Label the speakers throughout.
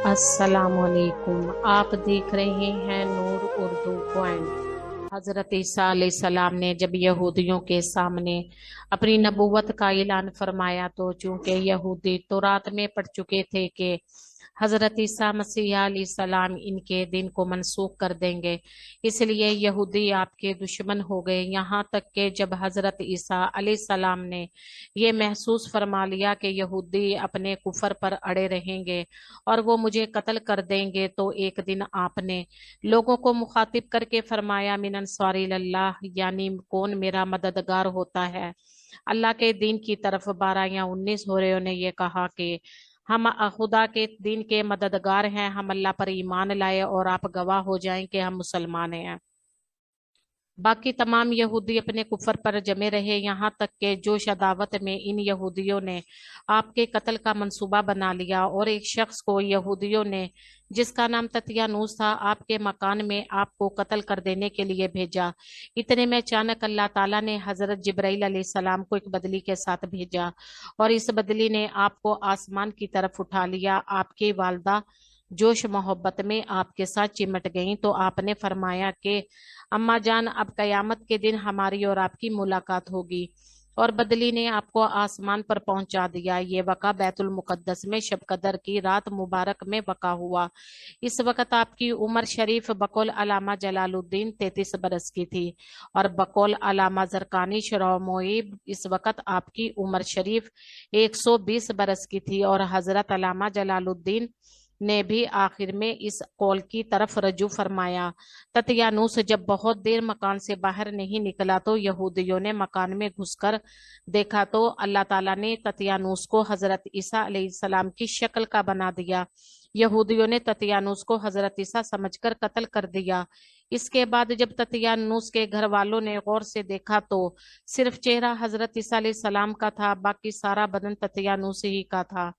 Speaker 1: अस्सलाम वालेकुम। आप देख रहे हैं नूर उर्दू पॉइंट। हजरत ईसा अलैहिस्सलाम ने जब यहूदियों के सामने अपनी नबूवत का ऐलान फरमाया तो चूंकि यहूदी तौरात में पढ़ चुके थे कि हजरत ईसा मसीह अलैहिस्सलाम इनके दिन को मनसूख कर देंगे, इसलिए यहूदी आपके दुश्मन हो गए। यहाँ तक कि जब हजरत ईसा अलैहिस्सलाम ने ये महसूस फरमा लिया कि यहूदी अपने कुफर पर अड़े रहेंगे और वो मुझे कत्ल कर देंगे, तो एक दिन आपने लोगों को मुखातिब करके फरमाया, मिन अंसारी अल्लाह, यानी कौन मेरा मददगार होता है अल्लाह के दीन की तरफ। 12 या 19 होरेयों ने ये कहा कि हम खुदा के दीन के मददगार हैं, हम अल्लाह पर ईमान लाए और आप गवाह हो जाएं कि हम मुसलमान हैं। बाकी तमाम यहूदी अपने कुफर पर जमे रहे, यहाँ तक कि जोश अदावत में इन यहूदियों ने आपके कत्ल का मंसूबा बना लिया और एक शख्स को यहूदियों ने, जिसका नाम ततियानूस था, आपके मकान में आपको कत्ल कर देने के लिए भेजा। इतने में अचानक अल्लाह ताला ने हजरत जिब्राइल अलैहिस्सलाम को एक बदली के साथ भेजा और इस बदली ने आपको आसमान की तरफ उठा लिया। आपकी वालदा जोश मोहब्बत में आपके साथ चिमट गईं तो आपने फरमाया कि अम्मा जान, अब कयामत के दिन हमारी और आपकी मुलाकात होगी, और बदली ने आपको आसमान पर पहुंचा दिया। ये वक़ा बैतुल मुकद्दस में शब कदर की रात मुबारक में वक़ा हुआ। इस वक्त आपकी उम्र शरीफ बकौल अलामा जलालुद्दीन 33 बरस की थी और बकौल अलामा जरकानी शरमोइब इस वक्त आपकी उम्र शरीफ 120 बरस की थी। और हजरत अलामा जलालुद्दीन ने भी आखिर में इस कौल की तरफ रजू फरमाया। ततियानूस जब बहुत देर मकान से बाहर नहीं निकला तो यहूदियों ने मकान में घुसकर देखा तो अल्लाह ताला ने ततियानूस को हजरत ईसा अलैहिस्सलाम की शक्ल का बना दिया। यहूदियों ने ततियानूस को हजरत ईसा समझकर कत्ल कर दिया। इसके बाद जब ततियानूस के घर वालों ने गौर से देखा तो सिर्फ चेहरा हजरत ईसा अलैहिस्सलाम का था, बाकी सारा बदन ततियानूस ही का था।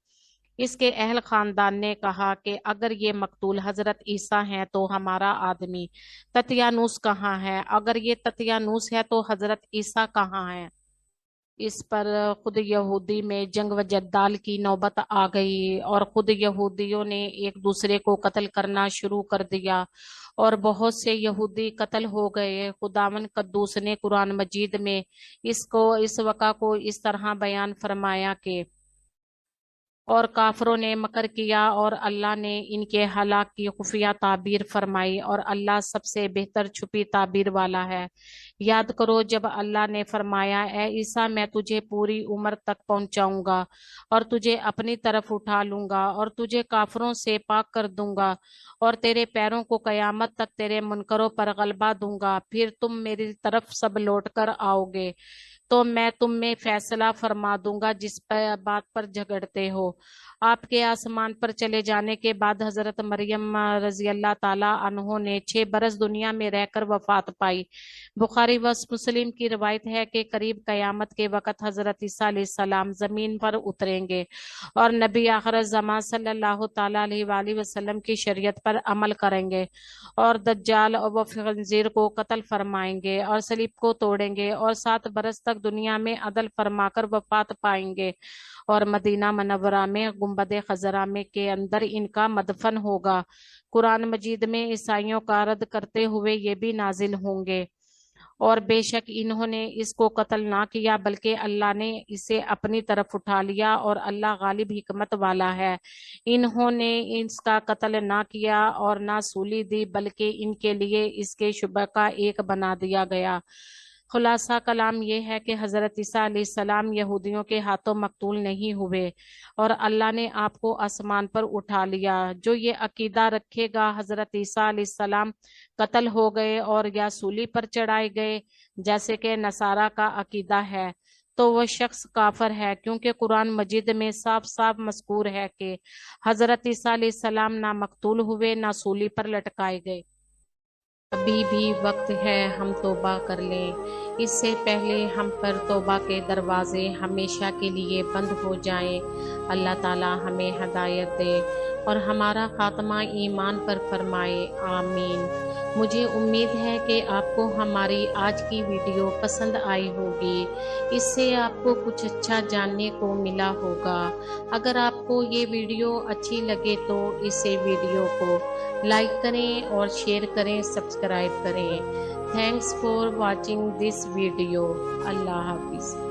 Speaker 1: इसके अहल खानदान ने कहा कि अगर ये मकतूल हजरत ईसा हैं तो हमारा आदमी ततियानूस कहाँ है, अगर ये ततियानूस है तो हजरत ईसा कहाँ है। इस पर खुद यहूदी में जंग व जद्दाल की नौबत आ गई और खुद यहूदियों ने एक दूसरे को कत्ल करना शुरू कर दिया और बहुत से यहूदी कत्ल हो गए। खुदावन कद्दूस ने कुरान मजीद में इस वक़ा को इस तरह बयान फरमाया कि और काफरों ने मकर किया और अल्लाह ने इनके हलाक की खुफिया ताबीर फरमाई और अल्लाह सबसे बेहतर छुपी ताबीर वाला है। याद करो जब अल्लाह ने फरमाया, ए ईसा, मैं तुझे पूरी उम्र तक पहुंचाऊंगा और तुझे अपनी तरफ उठा लूंगा और तुझे काफरों से पाक कर दूंगा और तेरे पैरों को कयामत तक तेरे मुनकरों पर गलबा दूंगा, फिर तुम मेरी तरफ सब लौट कर आओगे तो मैं तुम में फैसला फरमा दूंगा जिस पर बात पर झगड़ते हो। आपके आसमान पर चले जाने के बाद हजरत मरियम रजी अल्लाह ताला अन्हो ने 6 बरस दुनिया में रहकर वफात पाई। बुखारी व मुस्लिम की रिवायत है कि करीब कयामत के वक़्त हजरत ईसा अलैहिस्सलाम जमीन पर उतरेंगे और नबी आखिर ज़मां सल्लल्लाहु ताला अलैहि वसल्लम की शरीयत पर अमल करेंगे और दज्जाल व खंजीर को कत्ल फरमाएंगे और सलीब को तोड़ेंगे और 7 बरस तक दुनिया में अदल फरमाकर वफात पाएंगे और मदीना मनव्वरा में गुंबद खजरा में के अंदर इनका मदफन होगा। कुरान मजीद में ईसाइयों का रद्द करते हुए ये भी नाजिल होंगे और बेशक इन्होंने इसको कत्ल ना किया बल्कि अल्लाह ने इसे अपनी तरफ उठा लिया और अल्लाह गालिब हिकमत वाला है। इन्होंने इसका कत्ल ना किया और ना सूली दी बल्कि इनके लिए इसके शुबह का एक बना दिया गया। खुलासा कलाम यह है कि हजरत ईसा अलैहिस्सलाम यहूदियों के हाथों मकतूल नहीं हुए और अल्लाह ने आपको आसमान पर उठा लिया। जो ये अकीदा रखेगा हजरत ईसा अलैहिस्सलाम कत्ल हो गए और या सूली पर चढ़ाए गए जैसे कि नसारा का अकीदा है तो वह शख्स काफर है, क्योंकि कुरान मजीद में साफ साफ मज़कूर है कि हजरत ईसा अलैहिस्सलाम ना मकतूल हुए ना सूली पर लटकाए गए। अभी भी वक्त है हम तौबा कर लें, इससे पहले हम पर तौबा के दरवाजे हमेशा के लिए बंद हो जाएं। अल्लाह ताला हमें हदायत दे और हमारा खात्मा ईमान पर फरमाए, आमीन। मुझे उम्मीद है कि आपको हमारी आज की वीडियो पसंद आई होगी। इससे आपको कुछ अच्छा जानने को मिला होगा। अगर आपको ये वीडियो अच्छी लगे तो इसे वीडियो को लाइक करें और शेयर करें, सब्सक्राइब करें। Thanks for watching this video. अल्लाह हाफिज़।